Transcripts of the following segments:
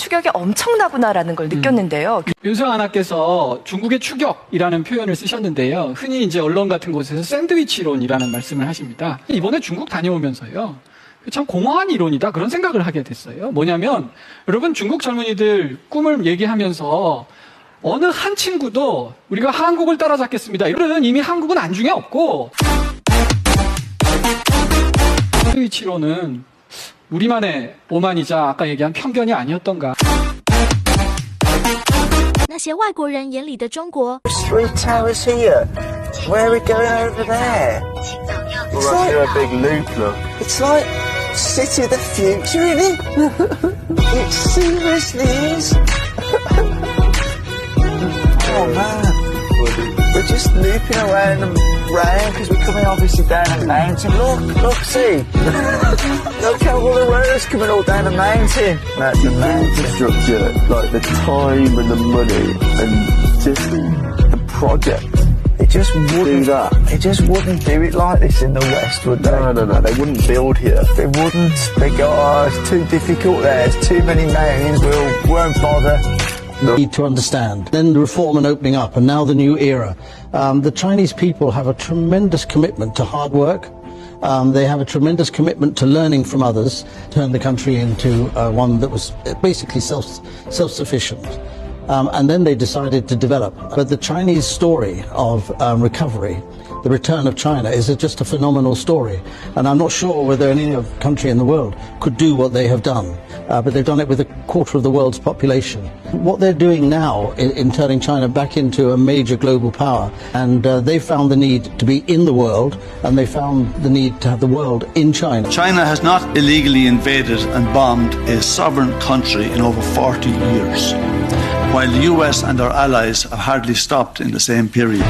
추격이 엄청나구나라는 걸 느꼈는데요. 윤석아나께서 중국의 추격이라는 표현을 쓰셨는데요. 흔히 이제 언론 같은 곳에서 샌드위치론이라는 말씀을 하십니다. 이번에 중국 다녀오면서요. 참 공허한 이론이다 그런 생각을 하게 됐어요. 뭐냐면 여러분 중국 젊은이들 꿈을 얘기하면서 어느 한 친구도 우리가 한국을 따라잡겠습니다. 이들은 이미 한국은 안중에 없고 샌드위치론은 우리만의 오만이자 아까 얘기한 편견이 아니었던가. 那些外国人眼里的中国 Three towers here. Where are we going over there? It's like a big loop, look. It's like City of the Future, isn't it? It seriously is. Oh man. We're just looping around and round because we're coming obviously down a mountain. Look, see. Look how all the roads coming all down the mountain. That's the infrastructure, like the time and the money and just the project. It just wouldn't do that. It just wouldn't do it like this in the West, would they? No. They wouldn't build here. They wouldn't. They go, oh, it's too difficult there. There's too many mountains. We won't bother. Need to understand. Then the reform and opening up, and now the new era. The Chinese people have a tremendous commitment to hard work. They have a tremendous commitment to learning from others, turn the country into one that was basically self-sufficient. And then they decided to develop. But the Chinese story of recovery, the return of China, is just a phenomenal story. And I'm not sure whether any other country in the world could do what they have done. But they've done it with a quarter of the world's population. What they're doing now in turning China back into a major global power, and they found the need to be in the world, and they found the need to have the world in China. China has not illegally invaded and bombed a sovereign country in over 40 years, while the US and our allies have hardly stopped in the same period,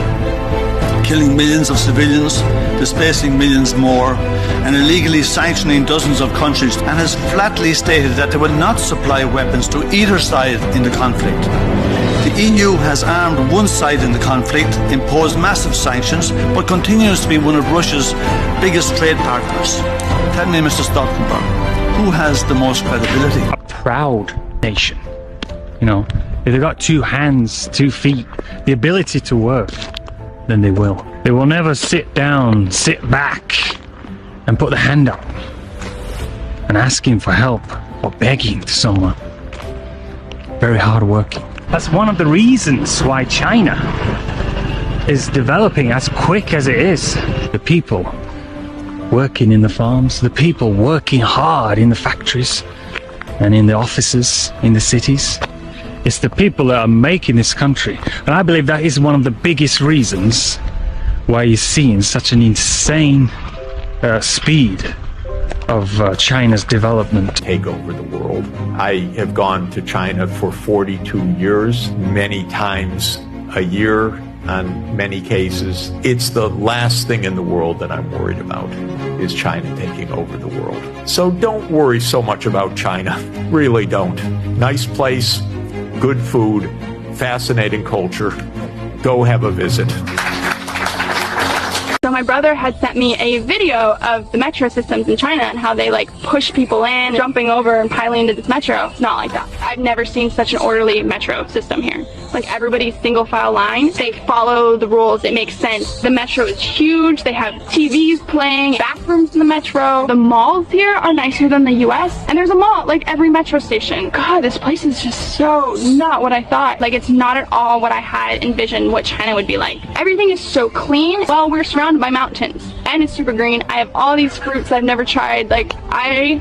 killing millions of civilians, displacing millions more, and illegally sanctioning dozens of countries, and has flatly stated that they will not supply weapons to either side in the conflict. The EU has armed one side in the conflict, imposed massive sanctions, but continues to be one of Russia's biggest trade partners. Tell me, Mr. Stoltenberg, who has the most credibility? A proud nation. You know, if they've got 2 hands, 2 feet, the ability to work, then they will. They will never sit down, sit back, and put the hand up and asking for help or begging to someone. Very hard working. That's one of the reasons why China is developing as quick as it is. The people working in the farms, the people working hard in the factories and in the offices, in the cities. It's the people that are making this country. And I believe that is one of the biggest reasons why you're seeing such an insane speed of China's development. Take over the world. I have gone to China for 42 years, many times a year, in many cases. It's the last thing in the world that I'm worried about, is China taking over the world. So don't worry so much about China. Really don't. Nice place, good food, fascinating culture. Go have a visit. So my brother had sent me a video of the metro systems in China and how they like push people in, jumping over and piling into this metro. It's not like that. I've never seen such an orderly metro system here. Like everybody's single file line. They follow the rules. It makes sense. The metro is huge. They have TVs playing, bathrooms in the metro. The malls here are nicer than the US. And there's a mall at like every metro station. God, this place is just so not what I thought. Like it's not at all what I had envisioned what China would be like. Everything is so clean. Well, we're surrounded by mountains and it's super green. I have all these fruits I've never tried. Like I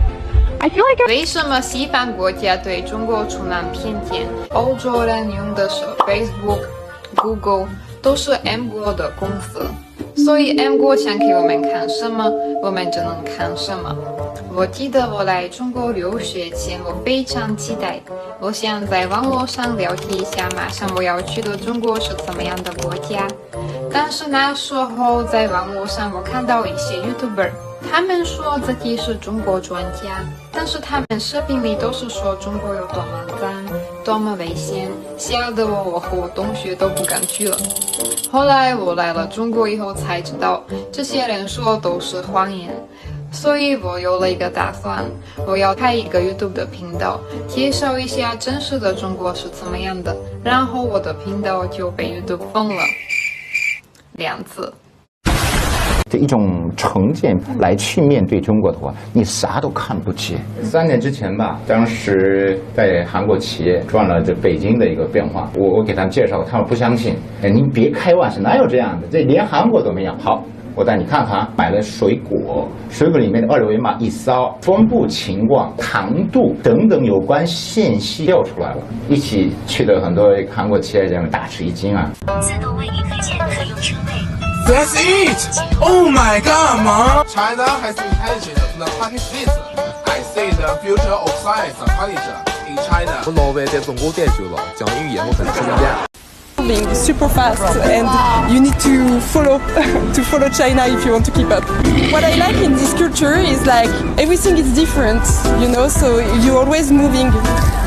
feel like 为什么西方国家对中国充满偏见？欧洲人用的是 Facebook、Google， 都是 M 国的公司，所以 M 国想给我们看什么，我们就能看什么。我记得我来中国留学前，我非常期待，我想在网络上了解一下马上我要去的中国是怎么样的国家。但是那时候在网络上我看到一些 YouTuber， 他们说自己是中国专家，但是他们视频里都是说中国有多么脏，多么危险，吓得我和我同学都不敢去了。后来我来了中国以后才知道，这些人说都是谎言。所以我有了一个打算，我要开一个 YouTube 的频道，介绍一下真实的中国是怎么样的，然后我的频道就被 YouTube 封了2次。这一种成见来去面对中国的话，你啥都看不见。3年之前吧，当时在韩国企业赚了这北京的一个变化，我给他们介绍，他们不相信。您别开玩笑，哪有这样的？这连韩国都没有。好，我带你看看，买了水果，水果里面的2维码一扫，分布情况、糖度等等有关信息调出来了。一起去的很多韩国企业家们大吃一惊啊！自动为你推荐可用车位。That's it! Oh my god, Mom! China has intelligent the package this. I see the future of science and culture in China. 我老外在中国待久了，讲英语也会很亲切。Being super fast and you need to follow China if you want to keep up. What I like in this culture is like everything is different, you know, so you're always moving.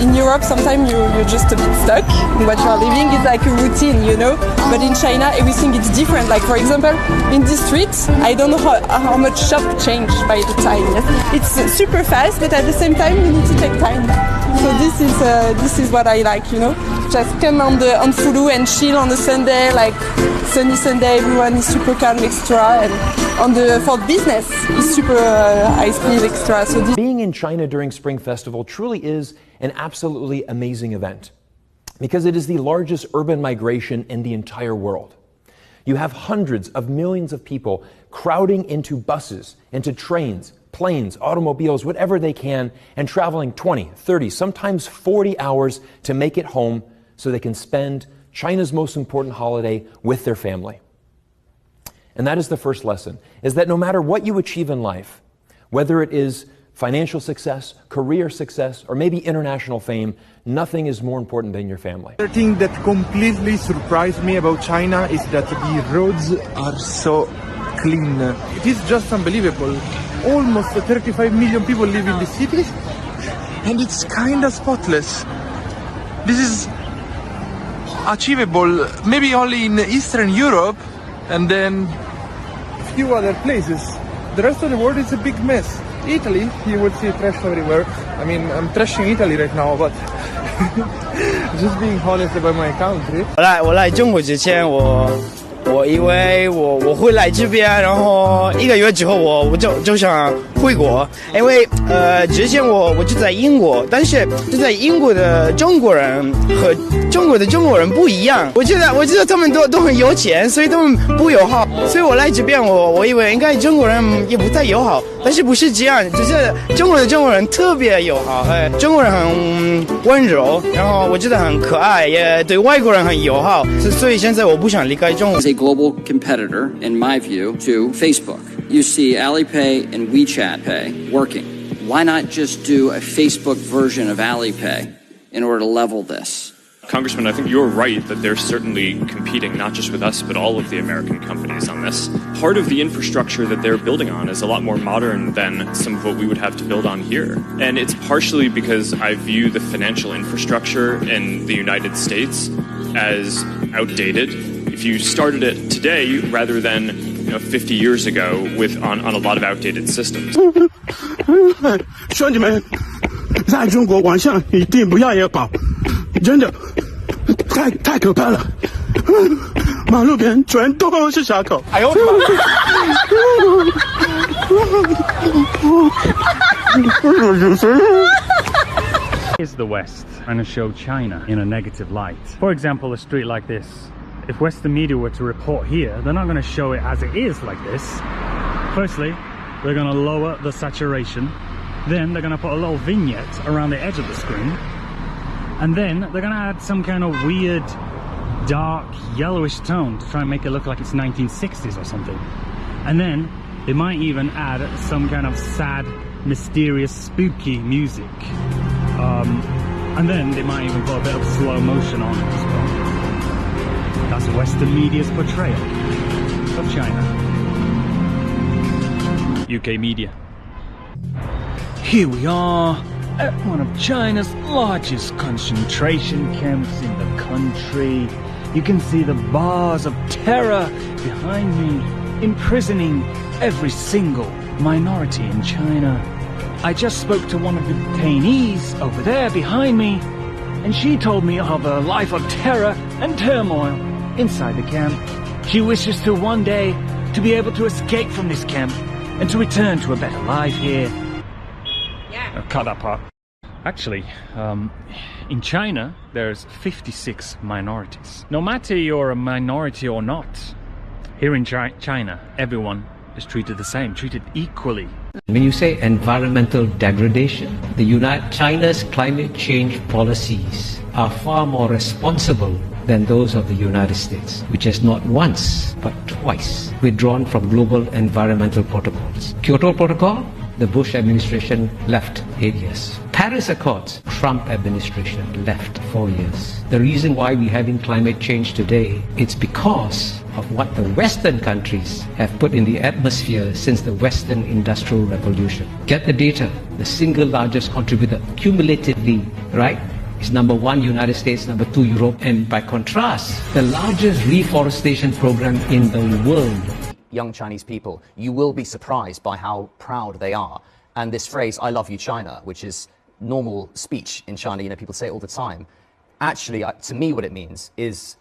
In Europe sometimes you're just a bit stuck. What you're living is like a routine, you know, but in China everything is different. Like for example in this street I don't know how much shop change by the time. It's super fast but at the same time you need to take time. So this is what I like, you know. Just come on Fulu and chill on the Sunday, like sunny Sunday. Everyone is super calm, extra, and for business, it's super high speed, extra. So being in China during Spring Festival truly is an absolutely amazing event because it is the largest urban migration in the entire world. You have hundreds of millions of people crowding into buses, into trains, planes, automobiles, whatever they can, and traveling 20, 30, sometimes 40 hours to make it home so they can spend China's most important holiday with their family. And that is the first lesson, is that no matter what you achieve in life, whether it is financial success, career success, or maybe international fame, nothing is more important than your family. The thing that completely surprised me about China is that the roads are so clean. It is just unbelievable. Almost 35 million people live in the city, and it's kind of spotless. This is achievable maybe only in Eastern Europe and then a few other places. The rest of the world is a big mess. Italy, you would see trash everywhere. I mean, I'm trashing Italy right now, but just being honest about my country. 我来中国之前，我以为我会来这边，然后1个月之后我就想回国，因为之前我就在英国，但是就在英国的中国人和中国的中国人不一样，我觉得他们都很有钱，所以他们不友好，所以我来这边我以为应该中国人也不太友好，但是不是这样，就是中国的中国人特别友好，中国人很温柔，然后我觉得很可爱，也对外国人很友好，所以现在我不想离开中国。Global competitor, in my view, to Facebook. You see Alipay and WeChat Pay working. Why not just do a Facebook version of Alipay in order to level this? Congressman, I think you're right that they're certainly competing not just with us, but all of the American companies on this. Part of the infrastructure that they're building on is a lot more modern than some of what we would have to build on here. And it's partially because I view the financial infrastructure in the United States as outdated. If you started it today rather than 50 years ago on a lot of outdated systems. 兄弟们，在中国晚上一定不要野跑，真的太可怕了，马路边全都是小狗。哎呦我的妈！Is the West trying to show China in a negative light? For example, a street like this. If Western media were to report here, they're not going to show it as it is like this. Firstly, they're going to lower the saturation. Then they're going to put a little vignette around the edge of the screen. And then they're going to add some kind of weird, dark, yellowish tone to try and make it look like it's 1960s or something. And then they might even add some kind of sad, mysterious, spooky music. And then they might even put a bit of slow motion on it as well. That's Western media's portrayal of China. UK media. Here we are at one of China's largest concentration camps in the country. You can see the bars of terror behind me, imprisoning every single minority in China. I just spoke to one of the detainees over there behind me, and she told me of a life of terror and turmoil inside the camp. She wishes to one day to be able to escape from this camp and to return to a better life here. Cut that part. Actually, in China, there's 56 minorities. No matter you're a minority or not, here in China, everyone is treated the same, treated equally. When you say environmental degradation, China's climate change policies are far more responsible than those of the United States, which has not once, but twice withdrawn from global environmental protocols. Kyoto Protocol, the Bush administration left 8 years. Paris Accords, Trump administration left 4 years. The reason why we're having climate change today, it's because of what the Western countries have put in the atmosphere since the Western Industrial Revolution. Get the data. The single largest contributor cumulatively, right, is number 1, United States, number 2, Europe, and by contrast, the largest reforestation program in the world. Young Chinese people, you will be surprised by how proud they are. And this phrase, I love you, China, which is normal speech in China, people say it all the time. Actually, to me, what it means is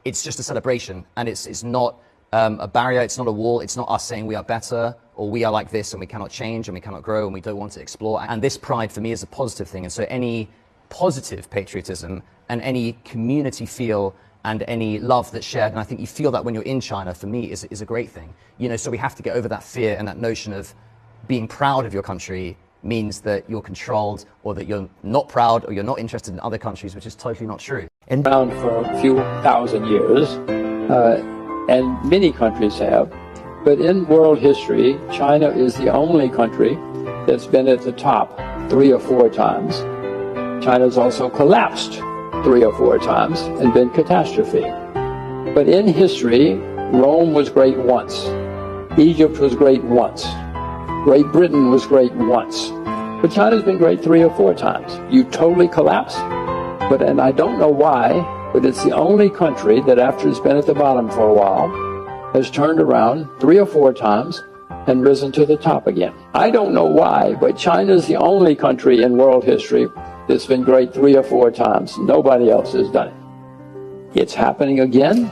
it's just a celebration, and it's not a barrier, it's not a wall, it's not us saying we are better, or we are like this and we cannot change and we cannot grow and we don't want to explore. And this pride for me is a positive thing. And so any positive patriotism and any community feel and any love that's shared, and I think you feel that when you're in China, for me, is a great thing. So we have to get over that fear and that notion of being proud of your country means that you're controlled, or that you're not proud, or you're not interested in other countries, which is totally not true. And around for a few thousand years, and many countries have, but in world history, China is the only country that's been at the top 3 or 4 times. China's also collapsed 3 or 4 times and been catastrophe. But in history, Rome was great once. Egypt was great once. Great Britain was great once. But China's been great 3 or 4 times. You totally collapse. And I don't know why, but it's the only country that after it's been at the bottom for a while has turned around 3 or 4 times and risen to the top again. I don't know why, but China's the only country in world history that's been great 3 or 4 times. Nobody else has done it. It's happening again.